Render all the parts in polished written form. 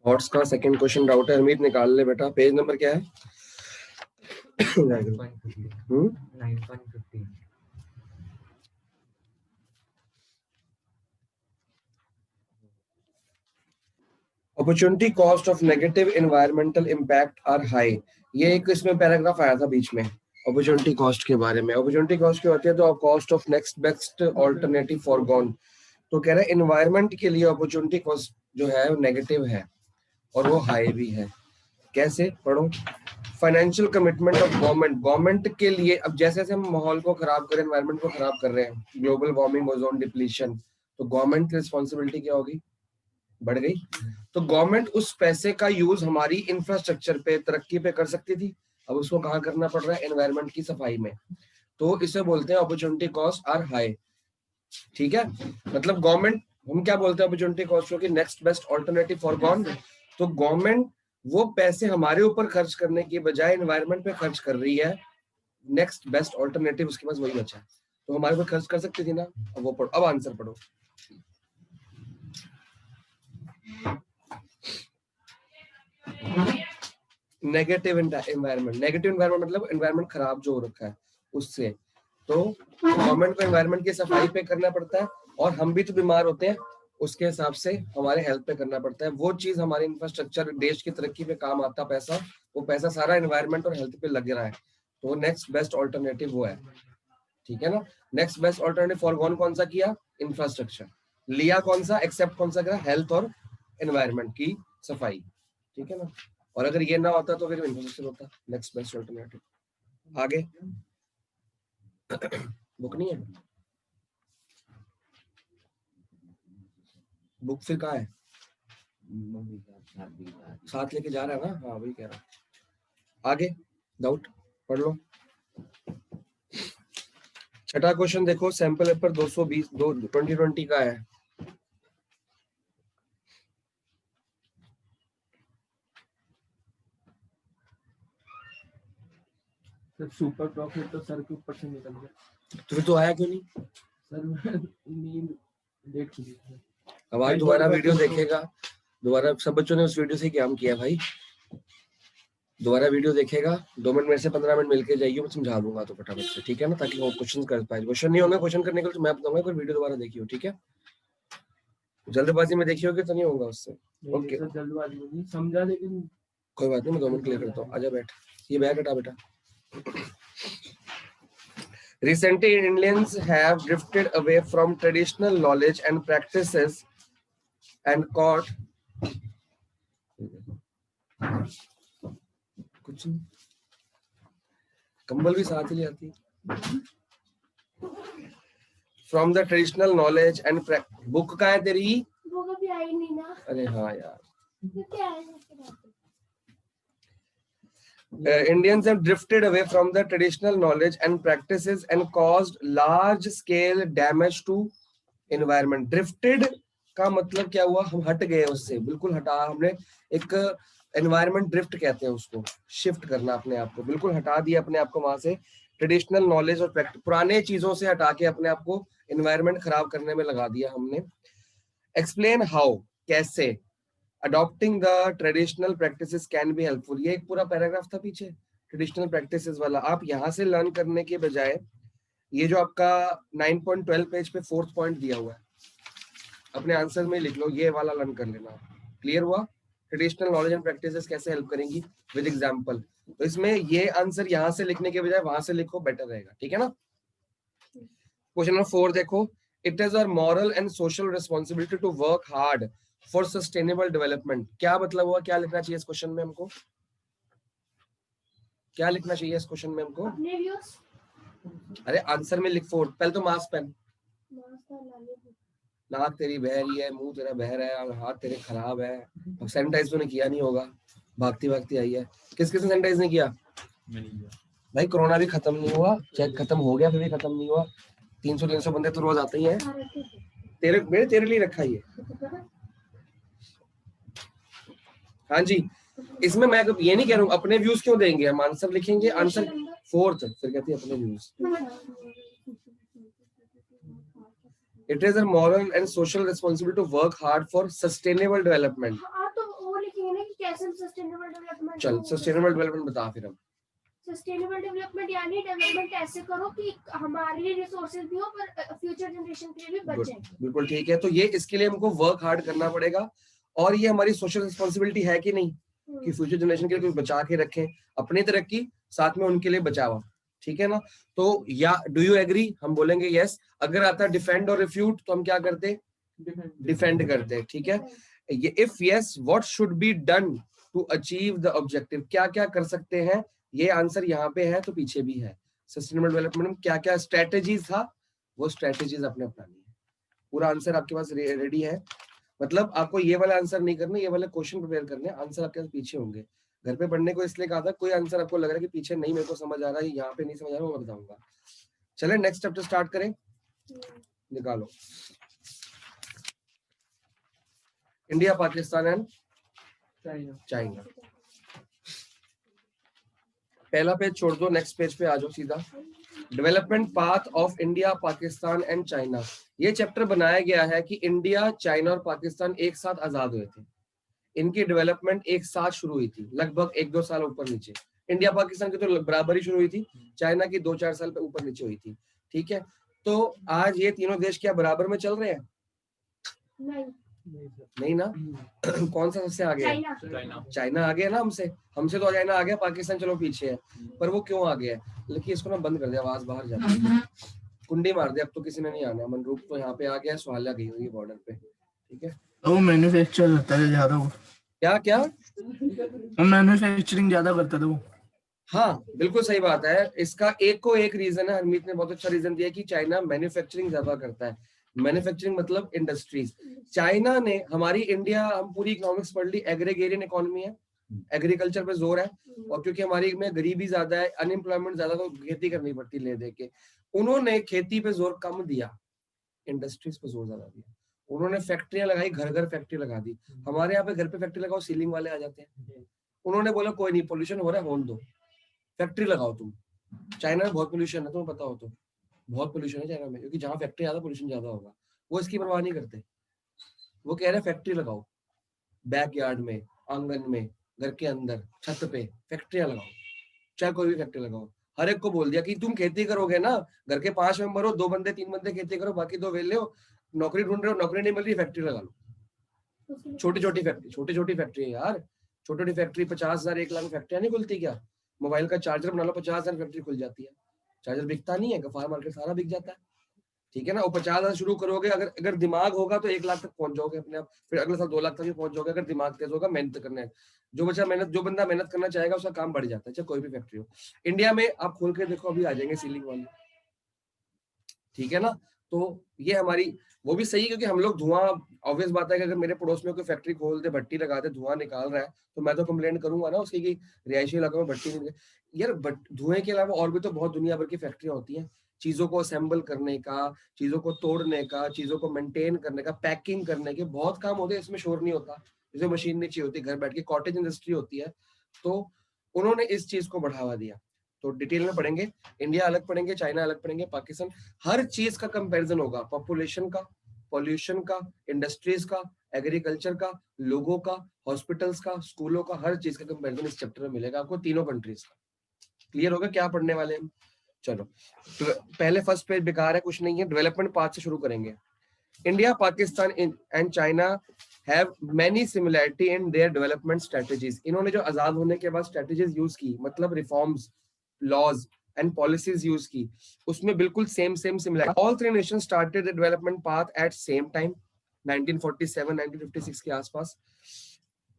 Hots का second question doubt है, अमित निकाल ले बेटा। पेज नंबर क्या है? 9.15. Opportunity cost of negative environmental impact are high. ये एक इसमें पैराग्राफ आया था बीच में अपॉर्चुनिटी कॉस्ट के बारे में। अपॉर्चुनिटी कॉस्ट क्या होती है? तो cost of next best alternative foregone. तो कह रहे हैं एनवायरमेंट के लिए अपॉर्चुनिटी कॉस्ट जो है वो नेगेटिव है और वो हाई भी है। कैसे? पढ़ो। Financial commitment of government. Government के लिए अब जैसे जैसे हम माहौल को खराब कर रहे हैं, एनवायरमेंट को खराब कर रहे हैं, ग्लोबल वार्मिंग, ओजोन डिप्लीशन, तो गवर्नमेंट की रिस्पॉन्सिबिलिटी क्या होगी? बढ़ गई। तो गवर्नमेंट उस पैसे का यूज हमारी इंफ्रास्ट्रक्चर पे, तरक्की पे कर सकती थी, अब उसको कहाँ करना पड़ रहा है? एनवायरमेंट की सफाई में। तो इसे बोलते हैं अपॉर्चुनिटी कॉस्ट आर हाई। ठीक है, मतलब गवर्नमेंट, हम क्या बोलते हैं अपॉर्चुनिटी कॉस्ट को? कि next best alternative for government. तो गवर्नमेंट वो पैसे हमारे ऊपर खर्च करने की बजाय एनवायरमेंट पे खर्च कर रही है। नेक्स्ट बेस्ट ऑल्टरनेटिव उसके पास वही बचा है, तो हमारे ऊपर खर्च कर सकती थी ना। अब वो पढ़ो, अब आंसर पढ़ो। Negative environment. नेगेटिव एनवायरमेंट मतलब एनवायरमेंट खराब जो हो रखा है उससे। तो गवर्नमेंट को एनवायरमेंट की सफाई पे करना पड़ता है, और हम भी तो बीमार होते हैं, उसके हिसाब से हमारे हेल्थ पे करना पड़ता है। वो चीज हमारे इंफ्रास्ट्रक्चर, देश की तरक्की पे काम आता पैसा, वो पैसा सारा एनवायरमेंट और हेल्थ पे लग रहा है। तो नेक्स्ट बेस्ट ऑल्टरनेटिव वो है। ठीक है ना। नेक्स्ट बेस्ट ऑल्टरनेटिव फॉर कौन सा किया? इंफ्रास्ट्रक्चर। लिया कौन सा? एक्सेप्ट कौन सा करा? हेल्थ और एनवायरमेंट की सफाई। ठीक है ना। और अगर ये ना होता तो फिर इंफ्रास्ट्रक्चर होता नेक्स्ट बेस्ट ऑल्टरनेटिव। आगे बुक नहीं है? बुक फिर कहाँ है? साथ लेके जा रहा है ना? हाँ वही कह रहा। आगे डाउट पढ़ लो। छठा क्वेश्चन देखो, सैंपल पेपर 220 2020 का है। सर सुपर प्रॉफिट तो सर के ऊपर से निकल गया। तो फिर तो आया क्यों नहीं? सर नींद लेट खुली थी। अब आज दोबारा वीडियो देखेगा, दोबारा सब बच्चों ने उस वीडियो से काम किया भाई। दोबारा वीडियो देखेगा, 2 मिनट मेरे से 15 मिनट मिलके जाइए, मैं समझा दूंगा तो फटाफट से। ठीक है ना, ताकि वो क्वेश्चन कर पाए। क्वेश्चन नहीं होगा, क्वेश्चन करने के लिए तो मैं बताऊंगा, कोई वीडियो दोबारा देखियो। ठीक है, जल्दबाजी में देखिए होगी तो नहीं होगा उससे। ओके सर जल्दबाजी में नहीं समझा, लेकिन कोई बात नहीं, मैं 2 मिनट क्लियर करता हूँ। आजा बैठ, ये बैग हटा बेटा। Recently, Indians have drifted away from traditional knowledge and practices and caught कुछ नहीं, कंबल भी साथ ही ले आती। From the traditional knowledge and book कहाँ है तेरी? बुक अभी आई नहीं ना। अरे हाँ यार, Indians have drifted away from the traditional knowledge and practices and caused large scale damage to environment. Drifted का मतलब क्या हुआ? हम हट गए उससे, बिल्कुल हटा हमने। एक एनवायरमेंट ड्रिफ्ट कहते हैं उसको, शिफ्ट करना अपने आप को, बिल्कुल हटा दिया अपने आप को वहां से। ट्रेडिशनल नॉलेज और पुराने चीजों से हटा के अपने आप को एनवायरमेंट खराब करने में लगा दिया हमने। एक्सप्लेन हाउ, कैसे। Adopting the traditional practices can be helpful. ये एक पूरा पैराग्राफ था पीछे ट्रेडिशनल प्रैक्टिसेस वाला। आप यहाँ से लर्न करने के बजाय ये जो आपका 9.12 पेज पे 4th पॉइंट दिया हुआ है, अपने आंसर में लिख लो, ये वाला लर्न कर लेना। क्लियर हुआ? ट्रेडिशनल नॉलेज एंड प्रैक्टिसेस कैसे हेल्प करेंगी विद एग्जांपल। तो इसमें ये आंसर यहाँ से लिखने के बजाय वहां से लिखो, बेटर रहेगा। ठीक है ना। क्वेश्चन नंबर 4 देखो, it is our moral and social responsibility to work hard for sustainable development. क्या मतलब हुआ? क्या लिखना चाहिए इस क्वेश्चन में हमको? क्या लिखना चाहिए इस क्वेश्चन में हमको? अरे आंसर में लिख 4, पहले तो मास्क पहन। नाक तेरी बह रही है, मुंह तेरा बह रहा है, और हाथ तेरे खराब है। अब सैनिटाइज तूने किया नहीं होगा, भागती भागती आई है। किस किसने सैनिटाइज नहीं किया? भाई कोरोना भी खत्म नहीं हुआ, चेक खत्म हो गया फिर भी खत्म नहीं हुआ। 300 बंदे तो रोज आते ही हैं। तेरे लिए रखा ही है। हाँ जी, इसमें मैं ये नहीं कह रहा हूँ अपने व्यूज क्यों देंगे, हम आंसर लिखेंगे। आंसर 4th फिर कहती है अपने views. It is a moral and social responsibility to work hard for sustainable development. Yes हम सस्टेनेबल डेवलपमेंट चल सस्टेनेबल डेवलपमेंट बता फिर हम। सस्टेनेबल डेवलपमेंट यानी डेवलपमेंट ऐसे करो कि हमारे रिसोर्सेज भी हो पर फ्यूचर जनरेशन के लिए भी बचे। बिल्कुल ठीक है, तो ये इसके लिए हमको वर्क हार्ड करना पड़ेगा और ये हमारी सोशल रिस्पॉन्सिबिलिटी है कि नहीं कि फ्यूचर जनरेशन के लिए कुछ बचा के रखें, अपनी तरक्की साथ में उनके लिए बचावा, ठीक है ना। तो या डू यू एग्री, हम बोलेंगे यस। अगर आता है डिफेंड और रिफ्यूट तो हम क्या करते, डिफेंड करते, ठीक है। ये if yes what should be done to achieve the objective, क्या क्या कर सकते हैं, ये आंसर यहाँ पे है तो पीछे भी है। सस्टेनेबल डेवलपमेंट में क्या क्या स्ट्रेटेजीज था, वो स्ट्रेटेजीज अपने अपनानी है। पूरा आंसर आपके पास रेडी है, मतलब आपको ये वाला आंसर नहीं करना, ये वाले क्वेश्चन प्रिपेयर करने, आंसर आपके पास पीछे होंगे। घर पे पढ़ने को इसलिए कहा था, कोई आंसर आपको लग रहा है कि पीछे नहीं मेरे को समझ आ रहा है, यहाँ पे नहीं समझ आ रहा, वो मैं बताऊंगा। चले नेक्स्ट चैप्टर स्टार्ट करें, निकालो। India, Pakistan and China. पहला पेज छोड़ दो, नेक्स्ट पेज पे आ जाओ सीधा। Development path of India, Pakistan and China. ये चैप्टर बनाया गया है कि इंडिया, चाइना और पाकिस्तान एक साथ आजाद हुए थे, इनकी डेवलपमेंट एक साथ शुरू हुई थी, लगभग 1-2 साल ऊपर नीचे। इंडिया पाकिस्तान की तो बराबरी शुरू हुई थी, चाइना की 2-4 साल पे ऊपर नीचे हुई थी, ठीक है। तो आज ये तीनों देश क्या बराबर में चल रहे हैं? नहीं ना। कौन सा सबसे आगे है? चाइना आगे है ना हमसे, हमसे तो चाइना आ गया, पाकिस्तान चलो पीछे है, पर वो क्यों आ गया है? लेकिन इसको ना बंद कर दिया, आवाज बाहर जाती है, कुंडी मार दे, अब तो किसी ने नहीं आना। मनरूप तो यहाँ पे आ गया, सुहाल्या गई हुई बॉर्डर पे, ठीक है। वो मैन्युफैक्चर करता है ज्यादा, वो क्या मैन्युफैक्चरिंग ज्यादा करता था वो। हाँ बिल्कुल सही बात है, इसका एक रीजन है, हरमीत ने बहुत अच्छा रीजन दिया कि चाइना मैन्युफैक्चरिंग ज्यादा करता है। मैन्युफैक्चरिंग मतलब इंडस्ट्रीज। चाइना ने हमारी इंडिया, हम पूरी इकोनॉमिक्स पढ़ ली, एग्रीगेरियन इकोनॉमी है, एग्रीकल्चर पे जोर है, और क्योंकि हमारी में गरीबी ज्यादा है, अनएम्प्लॉयमेंट ज्यादा, तो खेती करनी पड़ती ले दे के। उन्होंने खेती पे जोर कम दिया, इंडस्ट्रीज पे जोर ज्यादा दिया। उन्होंने फैक्ट्रियां लगाई, घर घर फैक्ट्री लगा दी। हमारे यहाँ पे घर पे फैक्ट्री लगाओ, सीलिंग वाले आ जाते हैं। उन्होंने बोला कोई नहीं, पोल्यूशन हो रहा है, होने दो, फैक्ट्री लगाओ तुम। चाइना में बहुत पोल्यूशन है, तुम्हें पता हो तो, बहुत पोल्यूशन है चाइना में, क्योंकि जहाँ फैक्ट्री ज्यादा पोल्यूशन ज्यादा होगा। वो इसकी परवाह नहीं करते, वो कह रहे फैक्ट्री लगाओ, बैकयार्ड में, आंगन में, घर के अंदर, छत पे फैक्ट्रियां लगाओ, चाहे कोई भी फैक्ट्री लगाओ। हर एक को बोल दिया कि तुम खेती करोगे ना, घर के 5 मेंबर हो, 2 बंदे 3 बंदे खेती करो, बाकी 2 वेले हो, नौकरी ढूंढ रहे हो, नौकरी नहीं मिल रही, फैक्ट्री लगा लो। छोटी छोटी फैक्ट्री है यार, छोटी फैक्ट्री 50,000 1 लाख फैक्ट्रियां नहीं खुलती क्या? मोबाइल का चार्जर बना लो, 50,000 फैक्ट्री खुल जाती है। चार्जर बिकता नहीं है, गफार मार्केट सारा बिक जाता है, ठीक है ना। और 50,000 शुरू करोगे, अगर दिमाग होगा तो 1 लाख तक पहुंच जाओगे अपने आप, फिर अगले साल 2 लाख तक भी पहुंच जाओगे, अगर दिमाग तेज होगा, मेहनत करना है। जो बंदा मेहनत करना चाहेगा उसका काम बढ़ जाता है, चाहे कोई भी फैक्ट्री हो। इंडिया में आप खोल के देखो, अभी आ जाएंगे सीलिंग वाले, ठीक है ना। तो ये हमारी, वो भी सही है, क्योंकि हम लोग धुआं, ऑब्वियस बात है कि अगर मेरे पड़ोस में कोई फैक्ट्री खोल दे, भट्टी लगा दे, धुआं निकाल रहा है, तो मैं तो कंप्लेंट करूंगा ना उसकी कि रिहायशी इलाकों में भट्टी नहीं। यार धुएं के अलावा और भी तो बहुत दुनिया भर की फैक्ट्रियां होती हैं, चीजों को असेंबल करने का, चीजों को तोड़ने का, चीजों को मेंटेन करने का, पैकिंग करने के बहुत काम होते हैं, इसमें शोर नहीं होता, इसमें मशीन नहीं चाहिए होती, घर बैठ के कॉटेज इंडस्ट्री होती है। तो उन्होंने इस चीज को बढ़ावा दिया। तो डिटेल में पढ़ेंगे, इंडिया अलग पढ़ेंगे, चाइना अलग पढ़ेंगे, पाकिस्तान, हर चीज का कंपैरिजन होगा, पॉपुलेशन का, पॉल्यूशन का, इंडस्ट्रीज का, एग्रीकल्चर का, लोगों का, हॉस्पिटल्स का, स्कूलों का, हर चीज का कंपैरिजन इस चैप्टर में मिलेगा आपको, तीनों कंट्रीज का। क्लियर होगा क्या पढ़ने वाले हम? चलो तो पहले फर्स्ट पेज बेकार है, कुछ नहीं है, डेवलपमेंट पाथ से शुरू करेंगे। India, Pakistan and China have many similarity in their development strategies. इन्होंने जो आजाद होने के बाद स्ट्रेटजीज यूज की, मतलब reforms, laws and policies use की, उसमें बिल्कुल same similar. All three nations started the development path at same time, 1947 1956 के आसपास।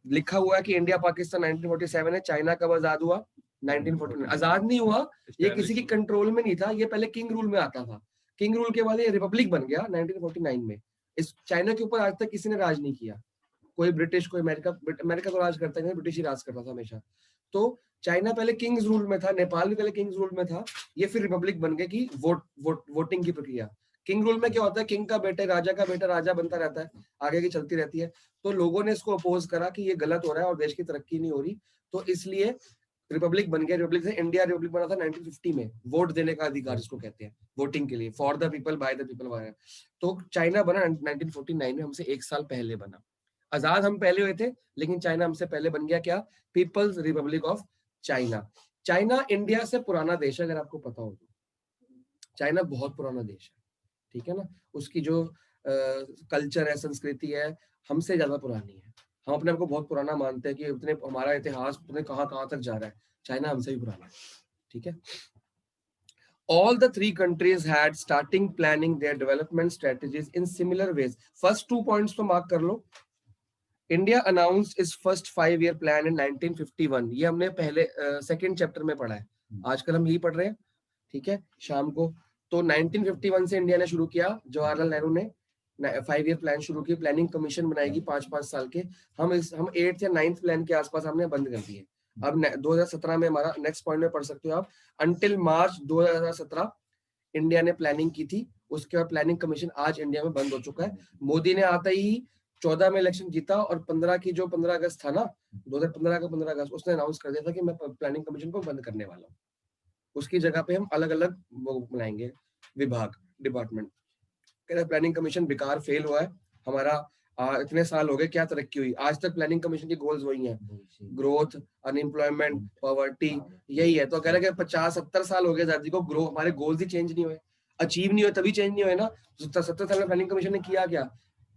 लिखा हुआ है कि इंडिया पाकिस्तान 1947 है, चाइना कब आजाद हुआ? 1949। आजाद नहीं हुआ, ये किसी की कंट्रोल में नहीं था, ये पहले किंग रूल में आता था, किंग रूल के बाद ये रिपब्लिक बन गया 1949 में। इस चाइना के ऊपर आज तक किसी ने राज नहीं किया, कोई ब्रिटिश, कोई अमेरिका तो राज करता नहीं, ब्रिटिश ही राज करता था हमेशा। तो चाइना पहले किंग्स रूल में था, नेपाल भी पहले किंग्स रूल में था, ये फिर रिपब्लिक बन गया कि वोटिंग की प्रक्रिया। किंग रूल में क्या होता है, किंग का बेटा, राजा का बेटा राजा बनता रहता है, आगे की चलती रहती है। तो लोगों ने इसको अपोज करा कि ये गलत हो रहा है और देश की तरक्की नहीं हो रही, तो इसलिए रिपब्लिक बन गया। रिपब्लिक से इंडिया रिपब्लिक बना था 1950 में, वोट देने का अधिकार जिसको कहते हैं, वोटिंग के लिए, for the people by the people. तो चाइना बना 1949 में, हमसे 1 साल पहले बना। आजाद हम पहले हुए थे, लेकिन चाइना हमसे पहले बन गया क्या? People's Republic of China. China India से पुराना देश है, अगर आपको पता हो तो। चाइना बहुत पुराना देश है, ठीक है ना। उसकी जो कल्चर है, संस्कृति है, हमसे ज्यादा पुरानी है। हम अपने आप को बहुत पुराना मानते हैं कि उतने हमारा इतिहास उतने कहाँ कहाँ तक जा रहा है। चाइना हमसे भी पुराना है, ठीक है। All the three countries had starting planning their development strategies in similar ways. First 2 points तो mark कर लो। India announced its first 5-year plan in 1951। ये हमने पहले सेकंड चैप्टर में पढ़ा है, आजकल हम यही पढ़ रहे हैं, ठीक है, शाम को। तो 1951 से इंडिया ने शुरू किया, जवाहरलाल नेहरू ने 5 ईयर प्लान शुरू की, प्लानिंग कमीशन बनाएगी 5-5 साल के। हम 8th या 9th प्लान के आसपास हमने बंद कर दिए। अब 2017 में हमारा नेक्स्ट पॉइंट में पढ़ सकते हो आप, अंटिल मार्च 2017 इंडिया ने प्लानिंग की थी। उसके बाद प्लानिंग कमीशन आज इंडिया में बंद हो चुका है। मोदी ने आते ही 14 में इलेक्शन जीता और 15 अगस्त था ना, 2015 का 15 अगस्त, उसने अनाउंस कर दिया था कि मैं प्लानिंग कमीशन को बंद करने वाला हूँ। उसकी जगह पे हम अलग अलग वो बनाएंगे विभाग, डिपार्टमेंट। प्लानिंग कमीशन बेकार फेल हुआ है हमारा। इतने साल हो गए, क्या तरक्की हुई? आज तक प्लानिंग कमीशन के गोल्स वही हैं, ग्रोथ, अनएम्प्लॉयमेंट, पॉवर्टी, यही है। तो कह रहे 50-70 साल हो गए आजादी को, ग्रो हमारे गोल्स ही चेंज नहीं हुए, अचीव नहीं हुए, तभी चेंज नहीं हुए ना। 70 साल में प्लानिंग कमीशन ने किया क्या?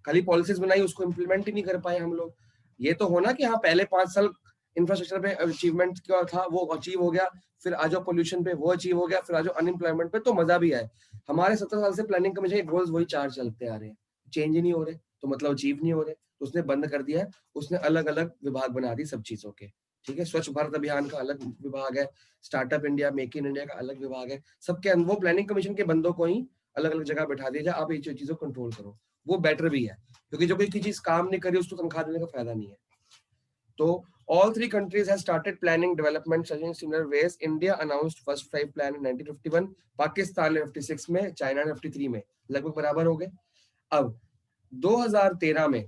खाली पॉलिसीज बनाई, उसको इम्प्लीमेंट ही नहीं कर पाए हम लोग। ये तो होना कि हाँ पहले 5 साल इंफ्रास्ट्रक्चर पे अचीवमेंट क्या था वो अचीव हो गया, फिर आ जाओ पोल्यूशन पे वो अचीव हो गया, फिर आ जाओ अनएम्प्लॉयमेंट पे, तो मजा भी आए। हमारे 70 साल से प्लानिंग कमीशन के गोल्स वही 4 चलते आ रहे हैं, चेंज ही नहीं हो रहे, तो मतलब अचीव नहीं हो रहे। तो उसने बंद कर दिया है, उसने अलग अलग विभाग बना दी सब चीजों के, ठीक है। स्वच्छ भारत अभियान का अलग विभाग है, startup India, make in India का अलग विभाग है, सबके वो प्लानिंग कमीशन के बंदों को ही अलग अलग जगह बैठा दिया जाए, आप ये चीजों को कंट्रोल करो। वो बेटर भी है, क्योंकि जो कोई चीज काम नहीं करी उसको तनख्वाह देने का फायदा नहीं है। तो all three countries have started planning development in similar ways. India announced first 5 plan in 1951, Pakistan ने 56 में, चाइना ने 53 में, लगभग बराबर हो गए। अब 2013 में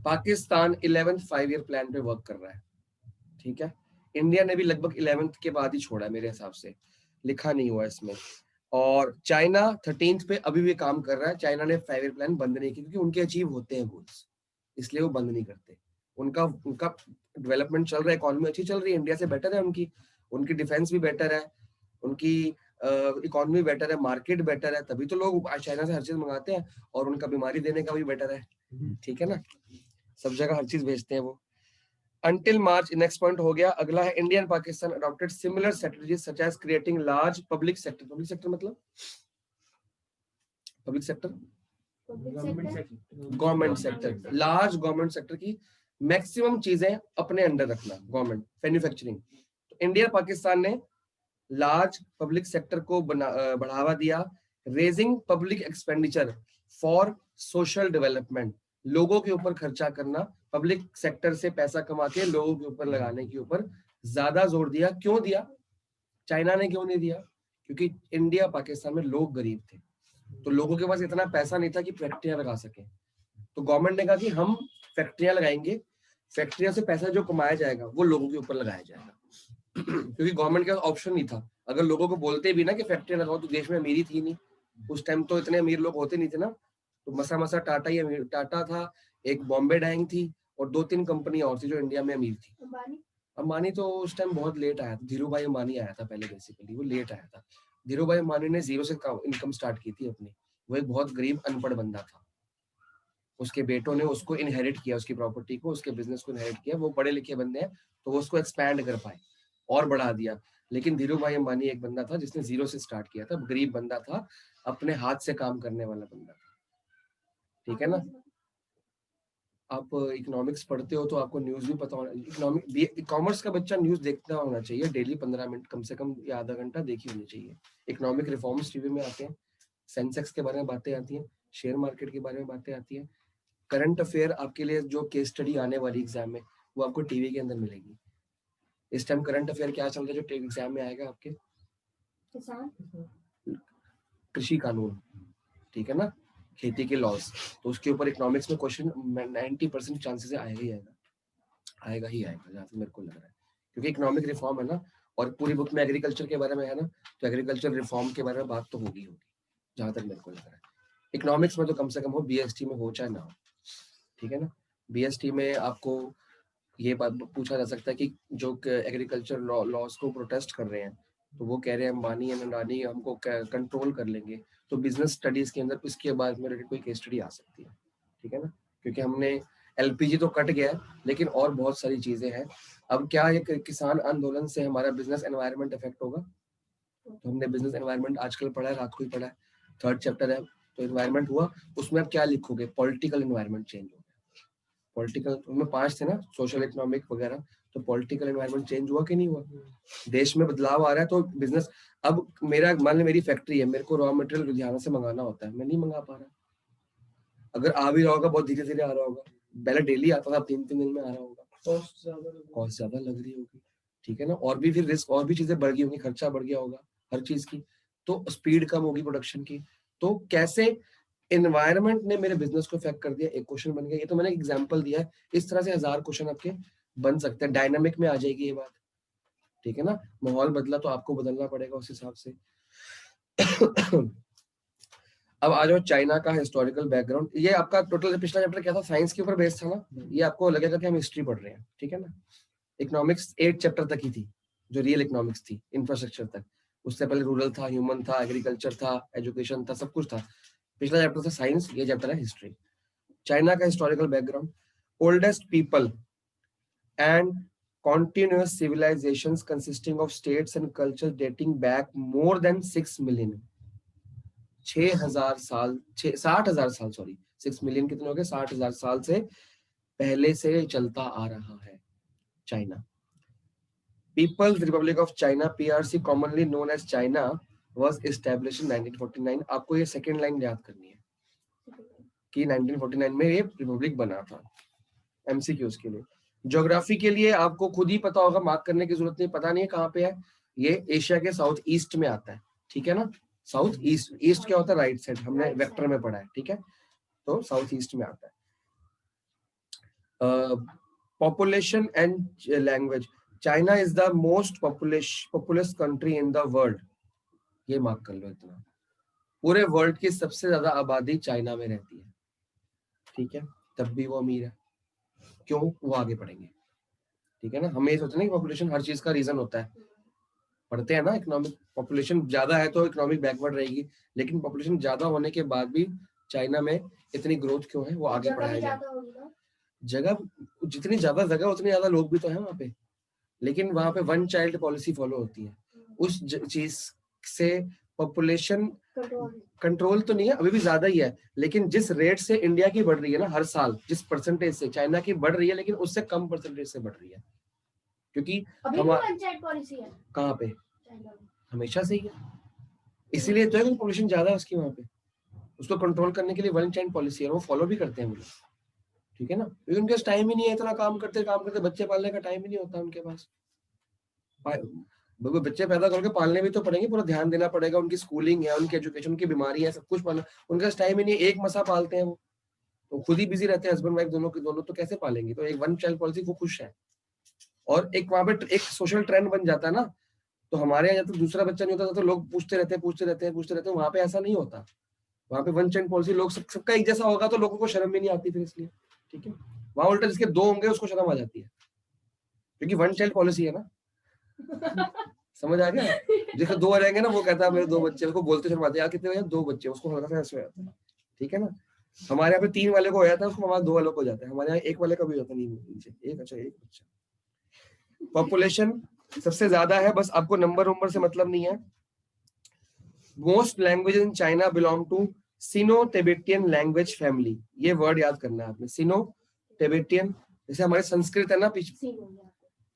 पाकिस्तान 11th 5 ईयर प्लान पे वर्क कर रहा है, ठीक है। इंडिया ने भी लगभग 11th के बाद ही छोड़ा है मेरे हिसाब से, लिखा नहीं हुआ इसमें। और चाइना 13th पे अभी भी काम कर रहा है। चाइना ने 5 ईयर प्लान बंद नहीं किया, क्योंकि उनके अचीव होते हैं गोल्स, इसलिए वो बंद नहीं करते। उनका उनका डेवलपमेंट चल रहा है, इकोनॉमी अच्छी चल रही है, इंडिया से बेटर है उनकी, उनकी डिफेंस भी बेटर है, उनकी इकोनॉमी बेटर है, मार्केट बेटर है, तभी तो लोग चाइना से हर चीज मंगाते हैं। और उनका बीमारी देने का भी बेटर है, ठीक है ना, सब जगह हर चीज भेजते हैं वो। Until March, नेक्स्ट पॉइंट हो गया। अगला है India and Pakistan adopted similar strategies such as creating large public sector मतलब public sector, government sector, large government sector की मैक्सिमम चीजें अपने अंडर रखना, गवर्नमेंट मैन्युफैक्चरिंग। तो इंडिया पाकिस्तान ने लार्ज पब्लिक सेक्टर को बढ़ावा दिया, raising public expenditure for social development, लोगों के ऊपर खर्चा करना, पब्लिक सेक्टर से पैसा कमा के लोगों के ऊपर लगाने के ऊपर ज्यादा जोर दिया। क्यों दिया? चाइना ने क्यों नहीं दिया? क्योंकि इंडिया पाकिस्तान में लोग गरीब थे, तो लोगों के पास इतना पैसा नहीं था कि फैक्ट्रियां लगा सके। तो गवर्नमेंट ने कहा कि हम फैक्ट्रियां लगाएंगे, फैक्ट्रियों से पैसा जो कमाया जाएगा वो लोगों के ऊपर लगाया जाएगा। क्योंकि गवर्नमेंट के पास ऑप्शन नहीं था। अगर लोगों को बोलते भी ना कि फैक्ट्रियां लगाओ, तो देश में अमीरी थी नहीं, उस टाइम तो इतने अमीर लोग होते नहीं थे ना। तो मसा टाटा ही अमीर, टाटा था, एक बॉम्बे डाइंग थी, और 2-3 कंपनी और थी जो इंडिया में अमीर थी। अंबानी तो उस टाइम बहुत लेट आया था, धीरू भाई अंबानी आया था पहले, बेसिकली वो लेट आया था। धीरू भाई अंबानी ने 0 से इनकम स्टार्ट की थी अपनी, वो एक बहुत गरीब अनपढ़ बंदा था। उसके बेटों ने उसको इनहेरिट किया, उसकी प्रॉपर्टी को, उसके बिजनेस को इनहेरिट किया। वो पढ़े लिखे बंदे हैं, तो वो उसको एक्सपैंड कर पाए और बढ़ा दिया। लेकिन धीरू भाई अंबानी एक बंदा था जिसने 0 से स्टार्ट किया था, गरीब बंदा था, अपने हाथ से काम करने वाला बंदा था, ठीक है ना। आप इकोनॉमिक्स पढ़ते हो तो आपको न्यूज भी पता होना, कॉमर्स का बच्चा न्यूज देखता होना चाहिए डेली, 15 मिनट कम से कम या आधा घंटा देखी होनी चाहिए। इकोनॉमिक रिफॉर्म्स टीवी में आते हैं, सेंसेक्स के बारे में बातें आती हैं, शेयर मार्केट के बारे में बातें आती हैं, करंट अफेयर आपके लिए जो केस स्टडी आने वाली एग्जाम में वो आपको टीवी के अंदर मिलेगी। इस टाइम करंट अफेयर क्या चल रहा है जो एग्जाम में आएगा आपके? कृषि कानून, ठीक है ना, खेती के लॉस। तो उसके ऊपर इकोनॉमिक्स में क्वेश्चन 90% चांसेस आएगा ही आएगा, आएगा ही आएगा, जहाँ तक मेरे को लग रहा है। क्योंकि इकोनॉमिक रिफॉर्म है ना, और पूरी बुक में एग्रीकल्चर के बारे में है ना, तो एग्रीकल्चर रिफॉर्म के बारे में बात तो होगी, जहां तक मेरे को लग रहा है। इकोनॉमिक्स में तो कम से कम हो, बीएसटी में हो चाहे ना हो, ठीक है ना। BST में आपको ये बात पूछा जा सकता है कि जो एग्रीकल्चर लॉस को प्रोटेस्ट कर रहे हैं, तो वो कह रहे हैं अंबानी एंड अडानी हमको कंट्रोल कर लेंगे, तो बिजनेस स्टडीज के अंदर इसके बाद में रिलेटेड कोई केस स्टडी आ सकती है, ठीक है ना, क्योंकि हमने LPG तो कट गया है, लेकिन और बहुत सारी चीजें हैं। अब क्या ये किसान आंदोलन से हमारा बिजनेस एनवायरनमेंट इफेक्ट होगा? तो हमने बिजनेस एनवायरनमेंट आजकल पढ़ा है, रात को ही पढ़ा है, 3rd चैप्टर है, तो एनवायरनमेंट हुआ, उसमें अब क्या लिखोगे? पॉलिटिकल एनवायरनमेंट चेंज हो गया। पॉलिटिकल में 5 थे ना, सोशल, इकोनॉमिक वगैरह, तो पॉलिटिकल एनवायरनमेंट चेंज हुआ कि नहीं हुआ? देश में बदलाव आ रहा है, तो बिजनेस, अब मान ली मेरी फैक्ट्री है, मेरे को रॉ मटेरियल लुधियाना से मंगाना होता है, मैं नहीं मंगा पा रहा, अगर आ भी रहा होगा बहुत धीरे धीरे आ रहा होगा, पहले डेली आता था, 3-3 दिन में आ रहा होगा, कॉस्ट ज्यादा लग रही होगी, ठीक है ना, और भी फिर रिस्क, और भी चीजें बढ़ गई होंगी, खर्चा बढ़ गया होगा हर चीज की, तो स्पीड कम होगी प्रोडक्शन की, तो कैसे एनवायरनमेंट ने मेरे बिजनेस को इफेक्ट कर दिया, एक क्वेश्चन बन गया। ये तो मैंने एग्जांपल दिया है, इस तरह से 1000 क्वेश्चन आपके बन सकते हैं, डायनामिक में आ जाएगी ये बात, ठीक है ना, माहौल बदला तो आपको बदलना पड़ेगा उस हिसाब से। अब आ जाओ चाइना का हिस्टोरिकल बैकग्राउंड, ये आपका टोटल पिछला चैप्टर क्या था, साइंस के ऊपर बेस्ड था ना, ये आपको लगेगा कि हम हिस्ट्री पढ़ रहे हैं, ठीक है ना। इकोनॉमिक्स 8 चैप्टर तक ही थी, जो रियल इकोनॉमिक्स थी, इंफ्रास्ट्रक्चर तक, उससे पहले रूरल था, ह्यूमन था, एग्रीकल्चर था, एजुकेशन था, सब कुछ था। पिछला चैप्टर था साइंस, ये चैप्टर है हिस्ट्री। चाइना का historical background, oldest people and continuous civilizations consisting of states and cultures dating back more than 6 million, 6000 साल, 60,000 साल, सॉरी 6 मिलियन कितने हो गए, 60,000 साल से पहले से चलता आ रहा है China. People's Republic of China, PRC, commonly known as China, was established in 1949। आपको ये सेकंड लाइन याद करनी है कि 1949 में ये रिपब्लिक बना था। MCQs के लिए, ज्योग्राफी के लिए आपको खुद ही पता होगा, मार्क करने की जरूरत नहीं, पता नहीं है कहाँ पे है, ये एशिया के साउथ ईस्ट में आता है, ठीक है ना, साउथ ईस्ट, ईस्ट क्या होता है, राइट साइड, हमने वेक्टर में पढ़ा है, ठीक है, तो साउथ ईस्ट में आता है। Population and language, China is the most populous country in the world, ये मार्क कर लो इतना, पूरे वर्ल्ड की सबसे ज्यादा आबादी चाइना में रहती है, ठीक है, तब भी वो अमीर है, क्यों, वो आगे पढ़ेंगे, ठीक है ना। हमें ये सोचना है कि पॉपुलेशन हर चीज का रीजन होता है, पढ़ते हैं ना, इकोनॉमिक, पॉपुलेशन ज्यादा है तो इकोनॉमिक बैकवर्ड रहेगी, लेकिन पॉपुलेशन ज्यादा होने के बाद भी चाइना में इतनी ग्रोथ क्यों है, वो आगे पढ़ाया जाए। जगह, जितनी ज्यादा जगह उतने ज्यादा लोग भी तो है वहां पे, लेकिन वहां पे 1 चाइल्ड पॉलिसी फॉलो होती है, उस चीज से पॉपुलेशन कंट्रोल तो नहीं है, अभी भी ज्यादा ही है, लेकिन जिस रेट से इंडिया की बढ़ रही है ना हर साल, जिस परसेंटेज से चाइना की बढ़ रही है, लेकिन उससे कम परसेंटेज से बढ़ रही है, क्योंकि पॉलिसी है कहाँ पे, हमेशा से ही है, इसीलिए तो है कि पॉपुलेशन ज्यादा है उसकी वहां पे, उसको कंट्रोल करने के लिए 1 चाइल्ड पॉलिसी है, वो फॉलो भी करते हैं वो लोग, ठीक है ना, क्योंकि उनके पास टाइम ही नहीं है, इतना काम करते बच्चे पालने का टाइम ही नहीं होता उनके पास, बच्चे पैदा करके पालने भी तो पड़ेंगे, पूरा ध्यान देना पड़ेगा, उनकी स्कूलिंग है, उनकी एजुकेशन, उनकी बीमारी है, सब कुछ पालना, उनके पास टाइम ही नहीं है, एक मसा पालते हैं वो, तो खुद ही बिजी रहते हैं, हस्बैंड वाइफ दोनों के दोनों, तो कैसे पालेंगे, तो एक 1 चाइल्ड पॉलिसी वो खुश है, और एक वहां पे एक सोशल ट्रेंड बन जाता है ना, तो हमारे यहाँ जब तो दूसरा बच्चा नहीं होता तो लोग पूछते रहते हैं, वहां पे ऐसा नहीं होता, वहां पे 1 चाइल्ड पॉलिसी, लोग सबका एक जैसा होगा तो लोगों को शर्म भी नहीं आती फिर, इसलिए, ठीक है, वहां उल्टा जिसके 2 होंगे उसको शर्म आ जाती है, क्योंकि 1 चाइल्ड पॉलिसी है ना, समझ आ गया, जिसके 2 रहेंगे ना वो कहता है मेरे 2 बच्चे, उसको बोलते शर्म आते हैं, यार कितने हो, 2 बच्चे, उसको हल्का सा ऐसे हो जाता है, ठीक है ना, हमारे यहाँ पे 3 वाले को हो जाता है, उसको हमारे 2 वालों को हो जाता है, हमारे यहाँ 1 वाले का भी होता नहीं, एक, अच्छा एक बच्चा। पॉपुलेशन सबसे ज्यादा है, बस आपको नंबर से मतलब नहीं है। Most languages in China belong to Sino Tibetan language family, ये वर्ड याद करना है आपने, सिनो टिबेटियन, जैसे हमारे संस्कृत है ना, पीछे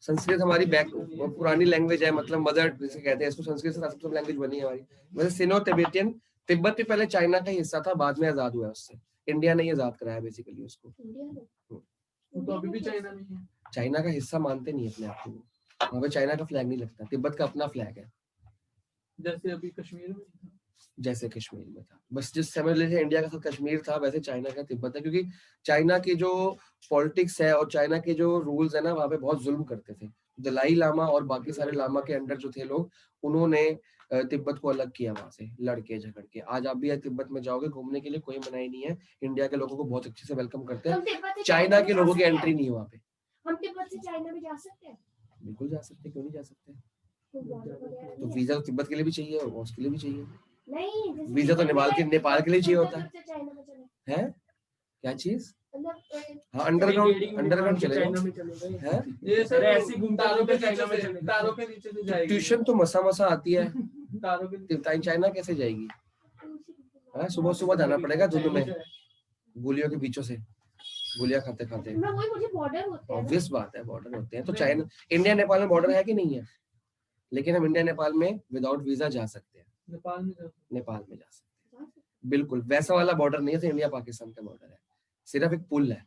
संस्कृत हमारी पुरानी लैंग्वेज है, मतलब मदर जिसे कहते हैं, इसको संस्कृत से सब लैंग्वेज बनी है हमारी, वैसे सिनो टिबेटियन, तिब्बत भी पहले चाइना का हिस्सा था, बाद में आजाद हुआ उससे, इंडिया ने ही आजाद कराया बेसिकली उसको, तो अभी भी चाइना में है, चाइना का हिस्सा मानते नहीं अपने आप को, वहां पे चाइना का फ्लैग नहीं लगता, तिब्बत का अपना फ्लैग है, जैसे अभी कश्मीर में था, जैसे कश्मीर में था, बस जिस समय जैसे इंडिया का साथ कश्मीर था, वैसे चाइना का तिब्बत है, क्योंकि चाइना की जो पॉलिटिक्स है और चाइना के जो रूल्स है ना, वहाँ पे बहुत जुल्म करते थे, दलाई लामा और बाकी सारे लामा के अंडर जो थे लोग, उन्होंने तिब्बत को अलग किया वहां से लड़के झगड़ के। आज आप भी तिब्बत में जाओगे घूमने के लिए, कोई मनाही नहीं है, इंडिया के लोगों को बहुत अच्छे से वेलकम करते हम हैं, तिब्बत से चाइना भी के जा लोगों की सकते हैं? एंट्री नहीं है वहाँ पे। हम तिब्बत से चाइना भी जा सकते हैं? बिल्कुल जा सकते हैं, क्यों नहीं जा सकते। तो border वगैरह तो नहीं है? वीजा तो तिब्बत के लिए भी चाहिए और उसके लिए भी चाहिए। नहीं, जैसे वीजा तो तिब्बत नेपाल के में लिए चाहिए होता है। अंदर से चाइना में चले। है क्या चीज? मतलब हाँ अंडरग्राउंड नेपाल से चले जाओ। चाइना में चले गए है ये सर ऐसे घूमते घूमते चाइना में चले गए। तारों के नीचे से जाएगी ट्यूशन तो मसा आती है, तारों के चाइना कैसे जाएगी? हाँ सुबह सुबह जाना पड़ेगा धुंध में, गोलियों के बीचों से गोलियां खाते खाते। ना वही मुझे बॉर्डर होते हैं ना। ऑब्वियस बात है, बॉर्डर होते हैं तो चाइना इंडिया नेपाल में बॉर्डर है कि नहीं है? लेकिन हम इंडिया नेपाल में विदाउट वीजा जा सकते हैं, नेपाल में जा सकते हैं बिल्कुल। वैसा वाला बॉर्डर नहीं है तो इंडिया पाकिस्तान का बॉर्डर है, सिर्फ एक पुल है,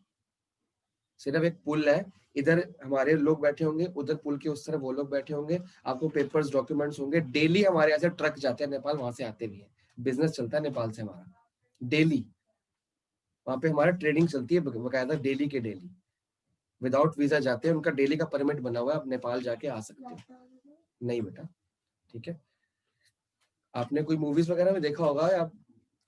सिर्फ एक पुल है। इधर हमारे लोग बैठे होंगे, उधर पुल के उस तरफ वो लोग बैठे होंगे, आपको पेपर्स डॉक्यूमेंट्स होंगे। डेली हमारे यहाँ से ट्रक जाते हैं नेपाल, वहां से आते भी हैं, बिजनेस चलता है नेपाल से हमारा डेली। वहां पे हमारा ट्रेडिंग चलती है बकायदा, डेली के डेली विदाउट वीजा जाते हैं, उनका डेली का परमिट बना हुआ है, आप नेपाल जाके आ सकते हो। नहीं बेटा, ठीक है। आपने कोई मूवीज वगैरह में देखा होगा, आप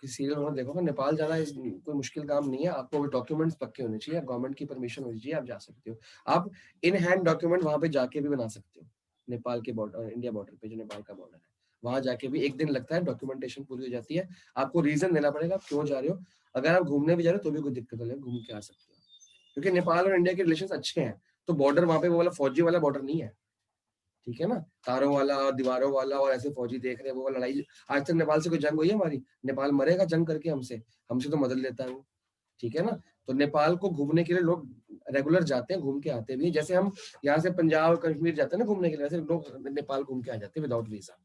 किसी सीरियल में देखा होगा, नेपाल जाना कोई मुश्किल काम नहीं है। आपको डॉक्यूमेंट्स पक्के होने चाहिए, गवर्नमेंट की परमिशन होनी चाहिए, आप जा सकते हो। आप इन हैंड डॉक्यूमेंट वहां पे जाके भी बना सकते हो, नेपाल के बॉर्डर, इंडिया बॉर्डर पे जो नेपाल का बॉर्डर है, वहां जाके भी 1 दिन लगता है, डॉक्यूमेंटेशन पूरी हो जाती है। आपको रीजन देना पड़ेगा आप क्यों जा रहे हो। अगर आप घूमने भी जा रहे हो तो भी कोई दिक्कत नहीं है, घूम के आ सकते हो, क्योंकि नेपाल और इंडिया के रिलेशन अच्छे हैं। तो बॉर्डर वहां पे वो वाला फौजी वाला बॉर्डर नहीं है, ठीक है ना, तारों वाला, दीवारों वाला और ऐसे फौजी देख रहे हैं, वो वाला लड़ाई। आज तक नेपाल से कोई जंग हुई है हमारी? नेपाल मरेगा जंग करके हमसे, हमसे तो मदद लेता है वो, ठीक है ना। तो नेपाल को घूमने के लिए लोग रेगुलर जाते हैं, घूम के आते भी हैं। जैसे हम यहाँ से पंजाब कश्मीर जाते हैं ना घूमने के लिए, वैसे लोग नेपाल घूम के आ जाते हैं विदाउट वीजा,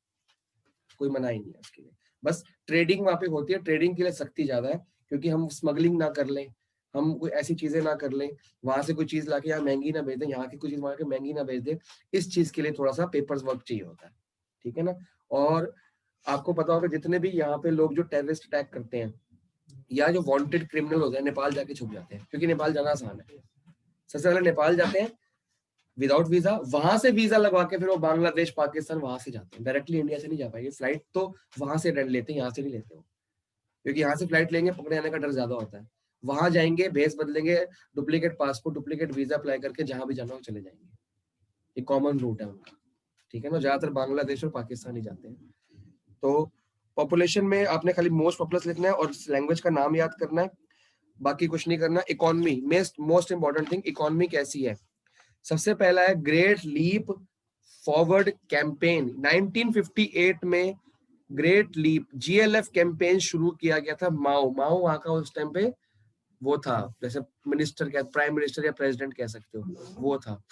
कोई मना ही नहीं है उसके लिए। बस ट्रेडिंग वहां पे होती है, ट्रेडिंग के लिए सख्ती ज्यादा है, क्योंकि हम स्मगलिंग ना कर लें, हम कोई ऐसी चीजें ना कर लें, वहां से कोई चीज लाके यहाँ महंगी ना बेच दें, यहाँ की कोई चीज वहां के महंगी ना बेच दें। इस चीज के लिए थोड़ा सा पेपर्स वर्क चाहिए होता है, ठीक है ना। और आपको पता होगा जितने भी यहाँ पे लोग जो टेररिस्ट अटैक करते हैं या जो वांटेड क्रिमिनल होते हैं, नेपाल जाके छुप जाते हैं, क्योंकि नेपाल जाना आसान है। सबसे पहले नेपाल जाते हैं विदाउट वीजा, वहां से वीजा लगवा के फिर वो बांग्लादेश पाकिस्तान वहां से जाते हैं, डायरेक्टली इंडिया से नहीं जा पाएंगे। फ्लाइट तो वहां से लेते हैं, यहाँ से नहीं लेते हो, क्योंकि यहाँ से फ्लाइट लेंगे पकड़े जाने का डर ज्यादा होता है। वहां जाएंगे, भेस बदलेंगे, duplicate passport, duplicate visa apply करके जहां भी जाना हो चले जाएंगे। ये कॉमन रूट है उनका, ठीक है ना। ज्यादातर बांग्लादेश और पाकिस्तान ही जाते हैं। तो पॉपुलेशन में आपने खाली मोस्ट पॉपुलस लिखना है और लैंग्वेज का नाम याद करना है, बाकी कुछ नहीं करना। Economy most important thing, economy कैसी है। सबसे पहला है ग्रेट लीप फॉरवर्ड कैंपेन। 1958 में ग्रेट लीप GLF कैंपेन शुरू किया गया था। माओ वहां का उस टाइम पे वो था, जैसे मिनिस्टर, क्या प्राइम मिनिस्टर या प्रेसिडेंट कह सकते हो, वो था,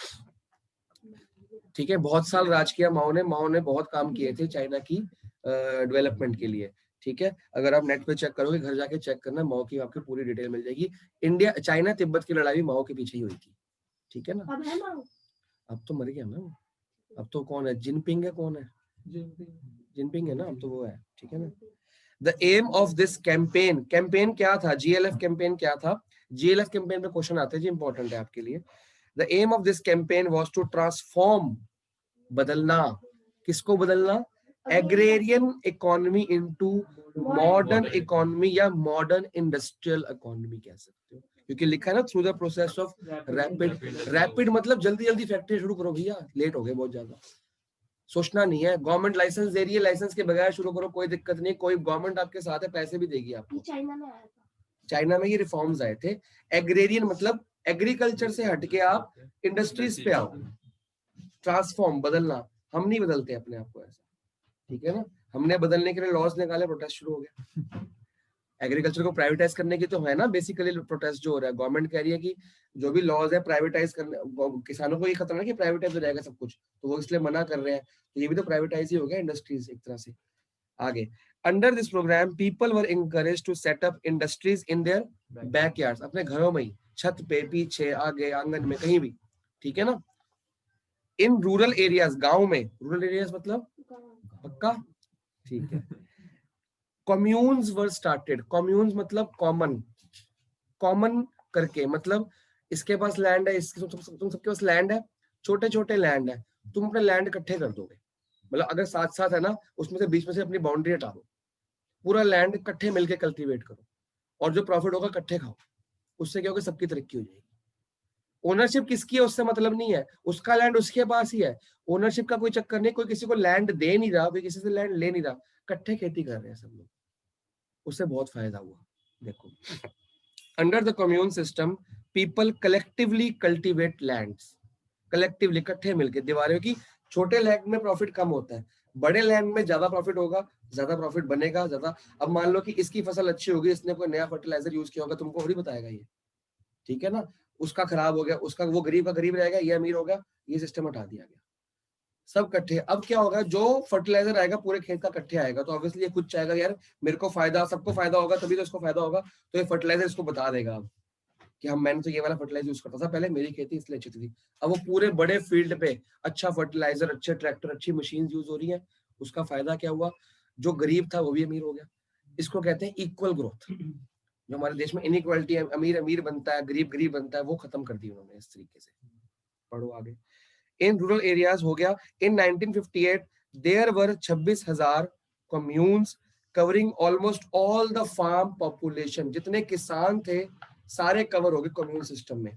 ठीक है। बहुत साल राज किया माओ ने बहुत काम किए थे चाइना की डेवलपमेंट के लिए, ठीक है। अगर आप नेट पे चेक करोगे, घर जाके चेक करना, माओ की आपको पूरी डिटेल मिल जाएगी। इंडिया चाइना तिब्बत की लड़ाई माओ के पीछे ही हुई थी, ठीक है ना। अब है माओ? अब तो मर गया ना वो, अब तो कौन है, जिनपिंग है, कौन है, जिनपिंग है ना, अब तो वो है, ठीक है ना। The aim of this campaign क्या था, GLF कैंपेन क्या था। GLF कैंपेन पे क्वेश्चन आते हैं जी, इंपॉर्टेंट है आपके लिए। The aim of this campaign was to transform, बदलना, किसको बदलना, agrarian economy into modern economy या मॉडर्न इंडस्ट्रियल इकोनॉमी कह सकते हो, क्योंकि लिखा है ना through the process of rapid मतलब जल्दी जल्दी फैक्ट्री शुरू करो भैया, लेट हो गए बहुत ज्यादा, सोचना नहीं है। गवर्नमेंट लाइसेंस दे रही है, लाइसेंस के बगैर शुरू करो, कोई दिक्कत नहीं, कोई गवर्नमेंट आपके साथ है, पैसे भी देगी आपको। चाइना में आया था, चाइना में ये रिफॉर्म्स आए थे। एग्रेरियन मतलब एग्रीकल्चर से हटके आप इंडस्ट्रीज पे आओ, ट्रांसफॉर्म, बदलना। हम नहीं बदलते अपने आप को ऐसा, ठीक है ना। हमने बदलने के लिए लॉज निकाले, प्रोटेस्ट शुरू हो गया। एग्रीकल्चर को प्राइवेटाइज करने की तो है ना बेसिकली प्रोटेस्ट जो हो रहा है। गवर्नमेंट कह रही है कि जो भी लॉज है प्राइवेटाइज करने, किसानों को ये खतरा है कि प्राइवेटाइज हो जाएगा सब कुछ, तो वो इसलिए मना कर रहे हैं। तो ये भी तो प्राइवेटाइज ही हो गया, इंडस्ट्रीज एक तरह से। आगे, under this programme people were encourage to set up industries in their backyards, अपने घरों में ही, छत पे, पीछे, आगे, आंगन में, कहीं भी, ठीक है ना। इन रूरल एरियाज, गांव में, रूरल एरियाज मतलब पक्का, ठीक है। कम्यून्स वर स्टार्टेड, कम्यून्स मतलब कॉमन करके, मतलब इसके पास लैंड है, इसके तुम सबके पास लैंड है, छोटे छोटे लैंड है, तुम अपने लैंड इकट्ठे कर दोगे, मतलब अगर साथ साथ है ना, उसमें से बीच में से अपनी बाउंड्री हटा दो, पूरा लैंड इकट्ठे मिलके कल्टीवेट करो, और जो प्रॉफिट होगा इकट्ठे खाओ। उससे क्या होगा, सबकी तरक्की हो जाएगी। ओनरशिप किसकी है उससे मतलब नहीं है, उसका लैंड उसके पास ही है, ओनरशिप का कोई चक्कर नहीं, कोई किसी को लैंड दे नहीं रहा, कोई किसी से लैंड ले नहीं रहा, इकट्ठे खेती कर रहे हैं सब लोग, उससे बहुत फायदा हुआ। देखो, under the commune system people collectively cultivate lands, collectively इकट्ठे मिलके दीवारों की। छोटे लैंड में प्रॉफिट कम होता है, बड़े लैंड में ज्यादा प्रॉफिट होगा, ज्यादा प्रॉफिट बनेगा ज्यादा। अब मान लो कि इसकी फसल अच्छी होगी, इसने कोई नया फर्टिलाइजर यूज किया होगा, तुमको थोड़ी बताएगा ये, ठीक है ना। उसका खराब हो गया, उसका, वो गरीब का गरीब रहेगा, ये अमीर होगा, ये सिस्टम हटा दिया गया, सब इकट्ठे। अब क्या होगा, जो फर्टिलाइजर आएगा पूरे खेत का इकट्ठे आएगा, तो ऑब्वियसली ये खुद चाहेगा यार मेरे को फायदा, सबको फायदा होगा तभी तो इसको फायदा होगा, तो ये फर्टिलाइजर इसको बता देगा अब कि हम, मैंने तो ये वाला फर्टिलाइजर यूज करता था पहले, मेरी खेती इसलिए अच्छी थी। अब वो पूरे बड़े फील्ड पे अच्छा फर्टिलाइजर, अच्छे ट्रैक्टर, अच्छी मशीन यूज हो रही है, उसका फायदा क्या हुआ, जो गरीब था वो भी अमीर हो गया। इसको कहते हैं इक्वल ग्रोथ। जो हमारे देश में इनइक्वालिटी है, अमीर अमीर बनता है, गरीब गरीब बनता है, वो खत्म कर दी उन्होंने इस तरीके से। पढ़ो आगे। इन रूरल एरियाज हो गया, in 1958 there were 26,000 communes covering almost all the farm population. जितने किसान थे सारे कवर हो गए कम्यून सिस्टम में,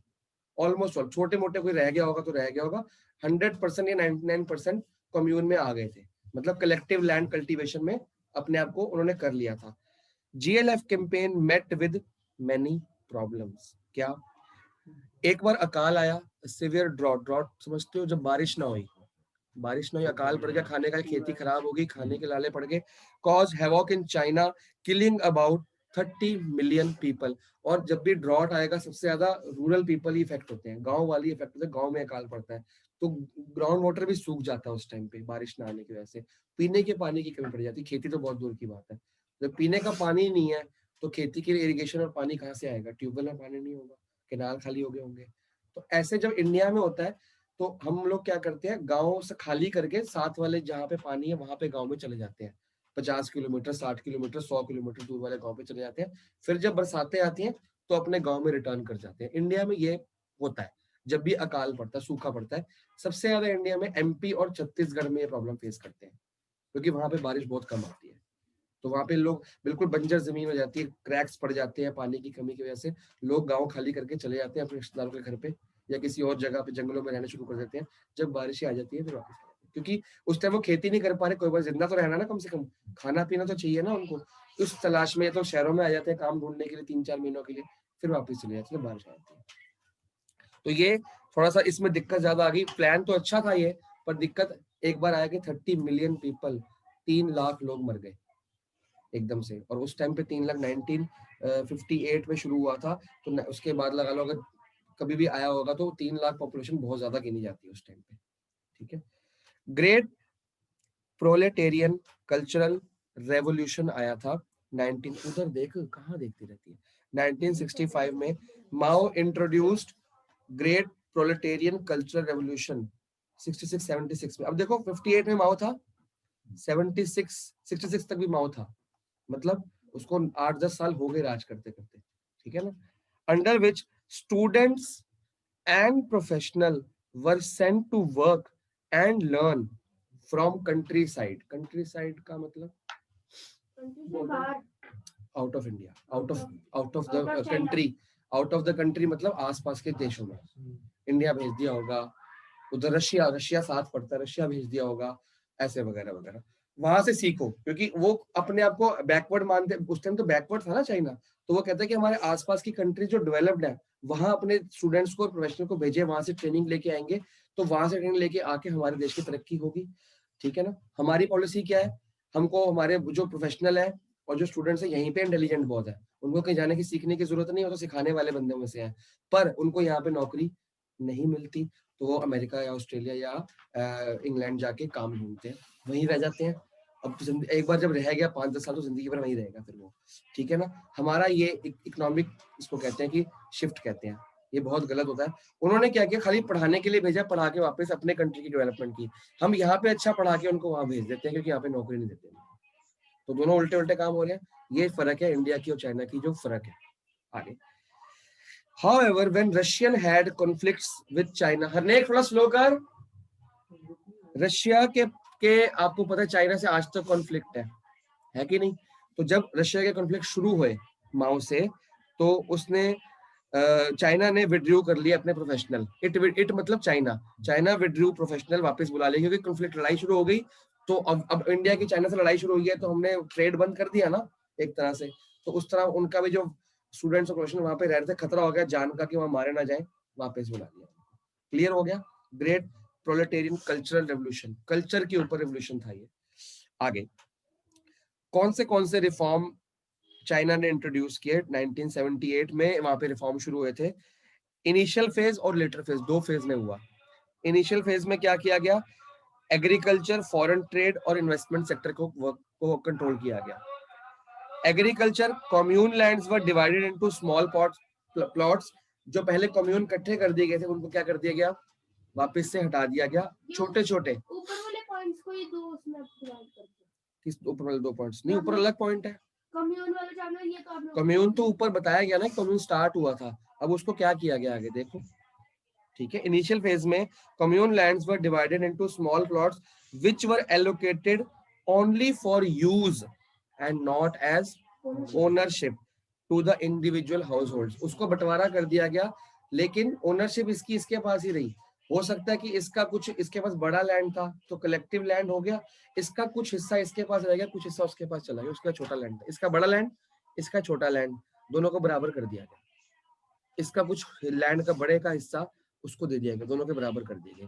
ऑलमोस्ट ऑल। छोटे मोटे कोई रह गया होगा तो रह गया होगा, 100% या 99% कम्यून में आ गए थे, मतलब कलेक्टिव लैंड कल्टीवेशन में अपने आप को उन्होंने कर लिया था। GLF campaign met with many problems. क्या, एक बार अकाल आया, सिवियर ड्रॉट। ड्रॉट समझते हो, जब बारिश ना हुई, बारिश ना हुई, अकाल पड़ गया, खाने का, खेती खराब हो गई, खाने के लाले पड़ गए। Cause havoc in China, killing about 30 million people. और जब भी ड्रॉट आएगा सबसे ज्यादा रूरल पीपल ही इफेक्ट होते हैं, गांव वाली इफेक्ट होते हैं, गांव में अकाल पड़ता है तो ग्राउंड वाटर भी सूख जाता है उस टाइम पे, बारिश ना आने की वजह से पीने के पानी की कमी पड़ जाती है। खेती तो बहुत दूर की बात है, जब पीने का पानी नहीं है तो खेती के लिए इरिगेशन और पानी कहाँ से आएगा, ट्यूबवेल में पानी नहीं होगा, केनाल खाली हो गए होंगे। तो ऐसे जब इंडिया में होता है तो हम लोग क्या करते हैं, गाँव से खाली करके साथ वाले जहाँ पे पानी है वहां पे गाँव में चले जाते हैं, 50 किलोमीटर, 60 किलोमीटर, 100 किलोमीटर दूर वाले गाँव पे चले जाते हैं। फिर जब बरसातें आती हैं तो अपने गाँव में रिटर्न कर जाते हैं। इंडिया में ये होता है जब भी अकाल पड़ता है, सूखा पड़ता है। सबसे ज्यादा इंडिया में MP और छत्तीसगढ़ में ये प्रॉब्लम फेस करते हैं, क्योंकि वहां पे बारिश बहुत कम आती है, तो वहां पे लोग बिल्कुल बंजर जमीन हो जाती है, क्रैक्स पड़ जाते हैं पानी की कमी की वजह से। लोग गाँव खाली करके चले जाते हैं अपने रिश्तेदारों के घर पे या किसी और जगह पे जंगलों में रहना शुरू कर देते हैं। जब बारिशें आ जाती है फिर वापस आ जाते हैं, क्योंकि उस टाइम वो खेती नहीं कर पा रहे, कोई बार जिंदा तो रहना ना, कम से कम खाना पीना तो चाहिए ना उनको, उस तलाश में तो शहरों में आ जाते हैं काम ढूंढने के लिए 3-4 महीनों के लिए, फिर वापस चले जाते हैं, बारिश आ जाती है। तो ये थोड़ा सा इसमें दिक्कत ज्यादा आ गई। प्लान तो अच्छा था ये, पर दिक्कत एक बार आया कि 30 मिलियन पीपल, 3 लाख लोग मर गए एकदम से। और उस टाइम पे 3 लाख 1958 में शुरू हुआ था, तो उसके बाद लगा लो अगर कभी भी आया होगा तो 3 लाख पॉपुलेशन बहुत ज्यादा गिनी जाती है उस टाइम पे, ठीक है। ग्रेट प्रोलेटेरियन कल्चरल रेवोल्यूशन आया था 19, उधर देख कहाँ देखती रहती है, 1965 में Mao introduced great proletarian cultural revolution 66-76 में। अब देखो 58 में माओ था, 66 तक भी माओ था, मतलब उसको 8-10 साल हो गए राज करते करते, ठीक है ना। Under which students and professional were sent to work and learn from countryside. Countryside का मतलब out of India, out of the country, out of the country मतलब आसपास के देशों में। इंडिया भेज दिया होगा, उधर रशिया साथ पड़ता है, रशिया भेज दिया होगा, ऐसे वगैरह वगैरह। वहां से सीखो, क्योंकि वो अपने आप को बैकवर्ड मानते, उस टाइम तो बैकवर्ड था ना चाइना, तो वो कहता है कि हमारे आसपास की कंट्री जो डेवलप्ड है वहां अपने स्टूडेंट्स को, प्रोफेशनल को भेजे, वहां से ट्रेनिंग लेके आएंगे, तो वहां से ट्रेनिंग लेके आके हमारे देश की तरक्की होगी, ठीक है ना। हमारी पॉलिसी क्या है, हमको हमारे जो प्रोफेशनल है और जो स्टूडेंट्स है यहीं पे इंटेलिजेंट बहुत है, उनको कहीं जाने की सीखने की जरूरत नहीं हो, तो सिखाने वाले बंदे में से हैं, पर उनको यहाँ पे नौकरी नहीं मिलती, तो वो अमेरिका या ऑस्ट्रेलिया या इंग्लैंड जाके काम ढूंढते हैं, वहीं रह जाते हैं। अब एक बार जब रह गया 5-10 साल तो जिंदगी भर वहीं रहेगा फिर वो, ठीक है ना। हमारा ये इकोनॉमिक, इसको कहते हैं कि शिफ्ट कहते हैं, ये बहुत गलत होता है। उन्होंने क्या किया, खाली पढ़ाने के लिए भेजा, पढ़ा के वापस अपने कंट्री की डेवलपमेंट की। हम यहाँ पे अच्छा पढ़ा के उनको वहां भेज देते हैं क्योंकि यहाँ पे नौकरी नहीं देते, तो दोनों उल्टे उल्टे काम हो रहे हैं। ये फर्क है इंडिया की और चाइना की, जो फर्क है। आगे, however when Russian had conflicts with China, हर ने थोड़ा स्लो कर, रशिया आपको पता है चाइना से आज तक कॉन्फ्लिक्ट है कि नहीं? तो जब रशिया के कॉन्फ्लिक्ट शुरू हुए माओ से, तो उसने चाइना ने विड्रू कर लिया अपने प्रोफेशनल, इट मतलब चाइना विड्रू प्रोफेशनल वापस बुला लिया, क्योंकि कॉन्फ्लिक्ट लड़ाई शुरू हो गई। तो अब इंडिया की चाइना से लड़ाई शुरू हुई है, तो हमने ट्रेड बंद कर दिया ना एक तरह से। तो उस तरह उनका भी जो स्टूडेंट्स और प्रोफेशनल वहां पे रह रहे थे, खतरा हो गया जान का कि वहां मारे ना जाए, वापस बुला लिया। क्लियर हो गया? Great proletarian cultural revolution, culture के ऊपर रेवोल्यूशन था ये। आगे कौन से रिफॉर्म चाइना ने इंट्रोड्यूस किए 1978 में? वहां पे रिफॉर्म शुरू हुए थे। इनिशियल फेज और लेटर फेज, दो फेज में हुआ। इनिशियल फेज में क्या किया गया? एग्रीकल्चर, फॉरेन ट्रेड और इन्वेस्टमेंट सेक्टर को कंट्रोल किया गया। Agriculture, commune lands were divided into small plots. जो पहले कम्यून इकट्ठे कर दिए गए थे, उनको क्या कर दिया गया? वापस से हटा दिया गया। छोटे छोटे ऊपर वाले पॉइंट्स को ये दो उसमें डिवाइड कर दिया। किस ऊपर वाले 2 पॉइंट्स? नहीं, ऊपर अलग पॉइंट है। कम्यून वाला जानो, ये तो आपने कम्यून तो ऊपर बताया गया ना, कम्यून स्टार्ट हुआ था। अब उसको क्या किया गया आगे देखो, ठीक है। इनिशियल फेज में commune lands were divided into small plots which were allocated only for use and not as ownership to the individual households. उसको बंटवारा कर दिया गया, लेकिन ओनरशिप इसके पास ही रही। हो सकता है कि इसका कुछ इसके पास बड़ा लैंड था तो कलेक्टिव लैंड हो गया, इसका कुछ हिस्सा इसके पास रह गया, कुछ हिस्सा उसके पास चला गया। उसका छोटा लैंड था, इसका बड़ा लैंड, इसका छोटा लैंड, दोनों को बराबर कर दिया गया। इसका कुछ लैंड का बड़े का हिस्सा उसको दे दिया गया, दोनों के बराबर कर दिए गए।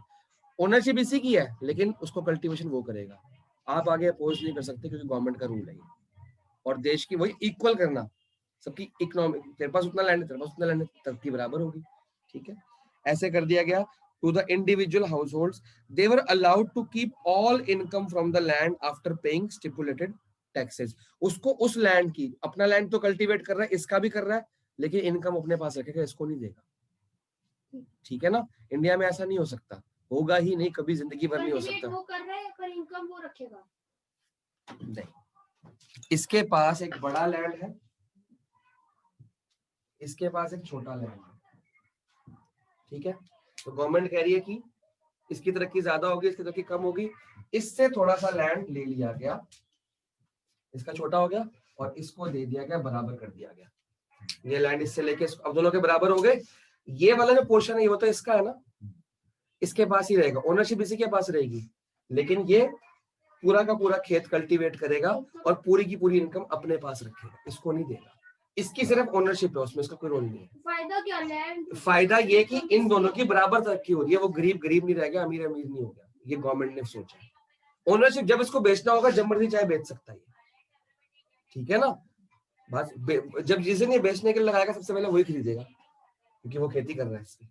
ओनरशिप इसी की है, लेकिन उसको कल्टीवेशन वो करेगा। आप आगे अपोज नहीं कर सकते, क्योंकि गवर्नमेंट का रूल है ये। और देश की वही इक्वल करना, सबकी इकोनॉमिक, तेरे पास उतना लैंड है, तेरे पास उतना लैंड है, सबकी बराबर होगी, ठीक है। ऐसे कर दिया गया। To the individual households they were allowed to keep all income from the land after paying stipulated taxes. उसको उस लैंड की, अपना लैंड तो कल्टीवेट कर रहा है, इसका भी कर रहा है, लेकिन इनकम अपने पास रखेगा, इसको नहीं देगा, ठीक है ना। इंडिया में ऐसा नहीं हो सकता, होगा ही नहीं, कभी जिंदगी भर नहीं हो सकता। वो कर रहा है पर इनकम वो रखेगा नहीं, इसके पास एक बड़ा लैंड है, इसके पास एक छोटा लैंड है, ठीक है। तो गवर्नमेंट कह रही है कि इसकी तरक्की ज्यादा होगी, इसकी तरक्की कम होगी। इससे थोड़ा सा लैंड ले लिया गया, इसका छोटा हो गया, और इसको दे दिया गया, बराबर कर दिया गया। ये लैंड इससे लेके अब दोनों के बराबर हो गए। ये वाला जो पोर्शन है ये वो तो इसका है ना, इसके पास ही रहेगा, ओनरशिप इसी के पास रहेगी, लेकिन ये पूरा का पूरा खेत कल्टीवेट करेगा और पूरी की पूरी इनकम अपने पास रखेगा, इसको नहीं देगा। इसकी सिर्फ ओनरशिप है, उसमें इसका कोई रोल नहीं है। फायदा क्या लैंड? फायदा ये कि इन दोनों की बराबर तरक्की हो रही है, वो गरीब गरीब नहीं रह गया, अमीर अमीर नहीं हो गया। ये गवर्नमेंट ने सोचा है। ओनरशिप जब इसको बेचना होगा, जब मर्जी चाहे बेच सकता है, ठीक है ना। बस जब जिसे नहीं बेचने के लिए लगाएगा, सबसे पहले वही खरीदेगा, क्योंकि वो खेती कर रहा है इसमें।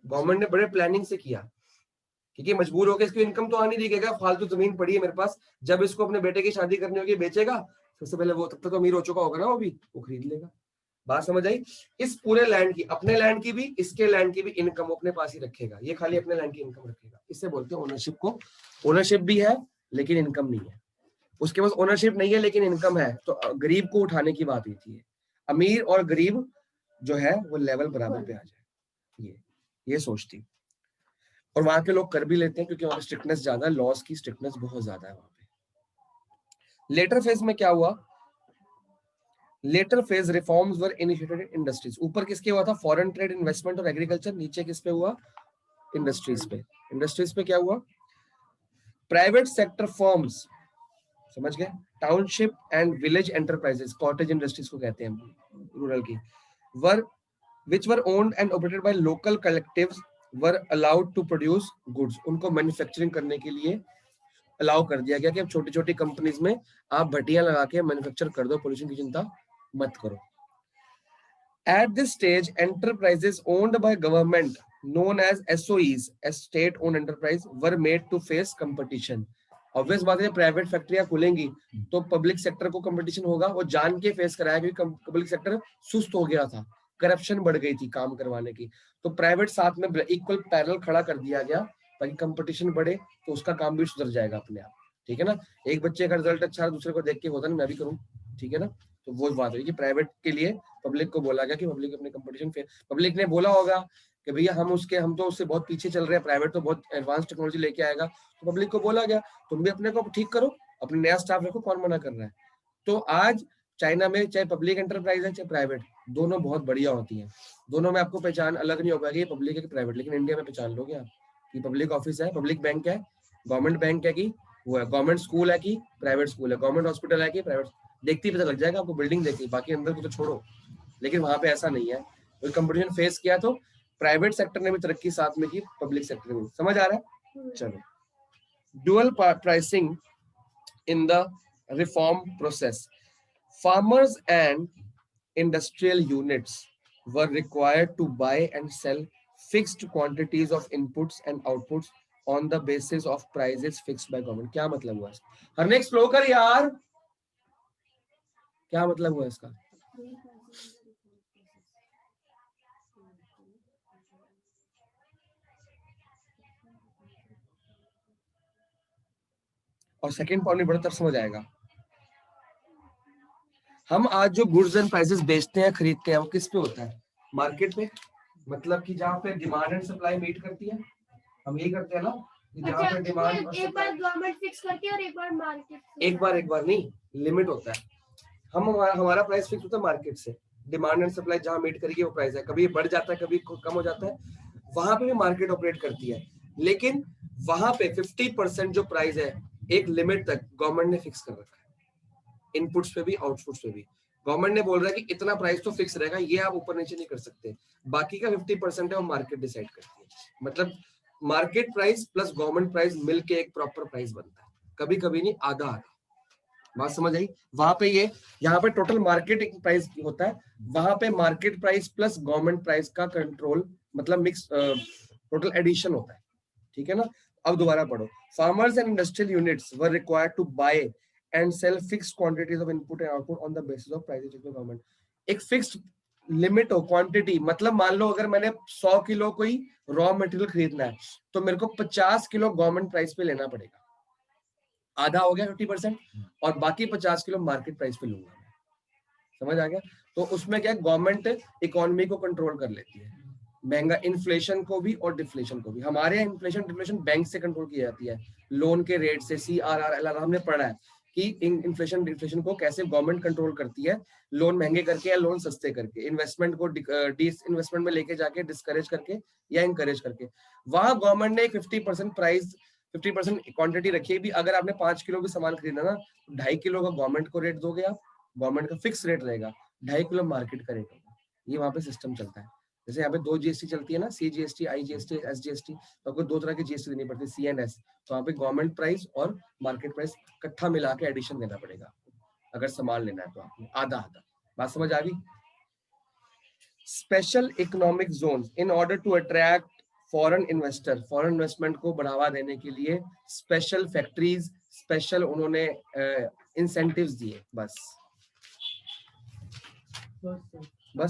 गवर्नमेंट ने बड़े प्लानिंग से किया, क्योंकि मजबूर होकर इसकी इनकम तो आनी दिखेगा, फालतू जमीन पड़ी है मेरे पास, जब इसको अपने बेटे की शादी करनी होगी बेचेगा, सबसे पहले वो, तब तक तो अमीर हो चुका होगा ना वो खरीद लेगा। बात समझ आई? इस पूरे लैंड की, अपने लैंड की भी, इसके लैंड की भी इनकम अपने पास ही रखेगा, ये खाली अपने लैंड की इनकम रखेगा। इससे बोलते हैं ओनरशिप को। ओनरशिप भी है लेकिन इनकम नहीं है, उसके पास ओनरशिप नहीं है लेकिन इनकम है, तो गरीब को उठाने की बात होती है, अमीर और गरीब जो है वो लेवल बराबर पे आ जाए, ये सोचती। और वहां के लोग कर भी लेते हैं, क्योंकि वहां पे स्ट्रिक्टनेस ज्यादा है, लॉस की स्ट्रिक्टनेस बहुत ज्यादा है वहां पे। लेटर फेज में क्या हुआ? Later phase reforms were initiated in industries. ऊपर किसके हुआ था? फॉरेन ट्रेड, इन्वेस्टमेंट और एग्रीकल्चर। नीचे किस पे हुआ? इंडस्ट्रीज पे। इंडस्ट्रीज पे क्या हुआ? प्राइवेट सेक्टर फर्म्स, समझ गए, township and village enterprises, cottage industries को कहते हैं रूरल की, वर which were owned and operated by local collectives were allowed to produce goods। उनको मैन्युफैक्चरिंग करने के लिए अलाउ कर दिया गया कि अब छोटी छोटी कंपनीज में आप भट्टियां लगा के मैन्युफैक्चर कर दो, पोल्यूशन की चिंता मत करो। At this stage, enterprises owned by government known as SOEs, as state owned enterprise, were made to face competition। Obvious बात है, प्राइवेट फैक्ट्रियां खुलेंगी तो पब्लिक सेक्टर को कंपटीशन होगा, वो जान के फेस कराया, क्योंकि पब्लिक सेक्टर सुस्त हो गया था, करप्शन बढ़ गई थी काम करवाने की। तो प्राइवेट साथ में इक्वल पैरेलल खड़ा कर दिया गया, ताकि कंपटीशन बढ़े तो उसका काम भी सुधर जाएगा अपने आप, ठीक है ना। एक बच्चे का रिजल्ट अच्छा है, दूसरे को देख के होता ना मैं भी करूँ, ठीक है ना। तो वो बात है कि प्राइवेट के लिए पब्लिक को बोला गया कि पब्लिक अपने कंपटीशन, पब्लिक ने बोला होगा कि भैया हम तो उससे बहुत पीछे चल रहे हैं, प्राइवेट तो बहुत एडवांस टेक्नोलॉजी लेके आएगा, तो पब्लिक को बोला गया तुम भी अपने को ठीक करो, अपने नया स्टाफ रखो, कौन मना कर रहा है। तो आज चाइना में चाहे पब्लिक एंटरप्राइज है चाहे प्राइवेट, दोनों बहुत बढ़िया होती हैं, दोनों में आपको पहचान अलग नहीं हो पाएगी, पब्लिक है कि प्राइवेट, लेकिन इंडिया में पहचान लोगे आप कि पब्लिक ऑफिस है, पब्लिक बैंक है, गवर्नमेंट बैंक है कि वो है, गवर्नमेंट स्कूल है कि प्राइवेट स्कूल है, गवर्नमेंट हॉस्पिटल है कि प्राइवेट, देखते ही पता लग जाएगा आपको, बिल्डिंग देखी, बाकी अंदर को तो छोड़ो। लेकिन वहां पे ऐसा नहीं है, कोई कंपटीशन फेस किया तो प्राइवेट सेक्टर ने भी तरक्की साथ में की, पब्लिक सेक्टर में। समझ आ रहा है? चलो, dual pricing in the reform process, farmers and industrial units were required to buy and sell fixed quantities of inputs and outputs on the basis of prices fixed by government। क्या मतलब हुआ इसका? हर next flow कर यार, क्या मतलब हुआ इसका? और सेकंड पॉइंट भी बड़ा तरह समझ आएगा। हम आज जो गुड्स एंड प्राइसेस बेचते हैं, खरीदते हैं, वो किस पे होता है? मार्केट पे, मतलब कि जहाँ पे डिमांड एंड सप्लाई मीट करती है, हम यही करते हैं ना, जहाँ पे डिमांड एक बार गवर्नमेंट फिक्स करती है और एक बार मार्केट, एक बार नहीं, लिमिट होता है। हमारा प्राइस फिक्स होता है मार्केट से, डिमांड एंड सप्लाई जहाँ मीट करेगी वो प्राइस है, कभी बढ़ जाता है कभी कम हो जाता है, वहां पे भी मार्केट ऑपरेट करती है। लेकिन वहां पे 50% जो प्राइस है एक लिमिट तक गवर्नमेंट ने फिक्स कर रखा है, इनपुट्स पे भी आउटपुट्स पे भी। गवर्नमेंट ने बोल रहा है कि इतना प्राइस तो फिक्स रहेगा, ये आप ऊपर नीचे नहीं कर सकते, बाकी का 50% है वो मार्केट डिसाइड करती है। मतलब market price plus government price मिलके एक प्रॉपर प्राइस बनता है, कभी कभी नहीं, आधा आधा। बात समझ आई? वहां पे ये, यहाँ पे टोटल मार्केट प्राइस होता है, वहां पे market price plus government price का कंट्रोल, मतलब मिक्स टोटल एडिशन होता है। ठीक है ना? अब दोबारा पढ़ो, farmers and industrial units were required to buy and sell fixed quantities of input and output on the basis of prices of the government. एक फिक्स्ड लिमिट हो, क्वांटिटी, मतलब मान लो अगर मैंने 100 किलो कोई रॉ मटेरियल खरीदना है तो मेरे को 50 किलो गवर्नमेंट प्राइस पे लेना पड़ेगा, आधा हो गया 50%, और बाकी 50 किलो मार्केट प्राइस पे लूंगा। समझ आ गया? तो उसमें क्या, गवर्नमेंट इकोनॉमी को कंट्रोल कर लेती है, महंगा इन्फ्लेशन को भी और डिफ्लेशन को भी। हमारे यहाँ इन्फ्लेशन डिफ्लेशन बैंक से कंट्रोल की जाती है, लोन के रेट से, CRR LR हमने पढ़ा है कि इन्फ्लेशन डिफ्लेशन को कैसे गवर्नमेंट कंट्रोल करती है, लोन महंगे करके या लोन सस्ते करके, इन्वेस्टमेंट को डिस इन्वेस्टमेंट में लेके जाके डिस्करेज करके या इंकरेज करके। वहां गवर्नमेंट ने 50% प्राइस, 50% क्वांटिटी रखी है भी। अगर आपने 5 किलो की सामान खरीदना ना, 2.5 किलो का गवर्नमेंट को रेट दोगे आप, गवर्नमेंट का फिक्स रेट रहेगा, 2.5 किलो मार्केट का रेट होगा। ये वहां पे सिस्टम चलता है। जैसे यहाँ पे 2 GST चलती है ना, CGST, IGST, SGST, तो आपको 2 तरह की GST देनी पड़ती है, C and S। तो वहाँ पे गवर्नमेंट प्राइस और मार्केट प्राइस इकट्ठा मिला के एडिशन देना पड़ेगा अगर सामान लेना है तो आपको, आधा आधा। बात समझ आ गई? Special economic zone, in order to attract foreign investor, foreign investment को बढ़ावा देने के लिए स्पेशल फैक्ट्रीज, स्पेशल उन्होंने इंसेंटिव्स दिए। बस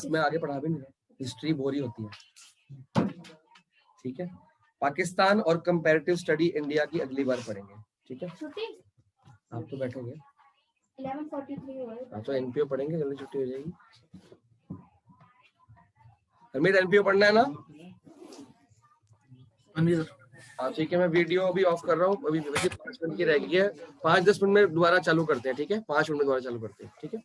मैं आगे पढ़ा भी नहीं रहा, हिस्ट्री बोरी होती है। ठीक है, पाकिस्तान और कंपैरेटिव स्टडी इंडिया की अगली बार पढ़ेंगे। ठीक है, आप तो बैठोगे 11:43 हाँ, तो एनपीओ पढ़ेंगे, जल्दी छुट्टी हो जाएगी। हमें एनपीओ पढ़ना है ना? हाँ ठीक है, मैं वीडियो अभी ऑफ कर रहा हूँ, अभी वैसे 5 मिनट की रह गई है, 5-10 मिनट में दोबारा चालू करते हैं। ठीक है, 5 मिनट में दोबारा चालू करते हैं। ठीक है।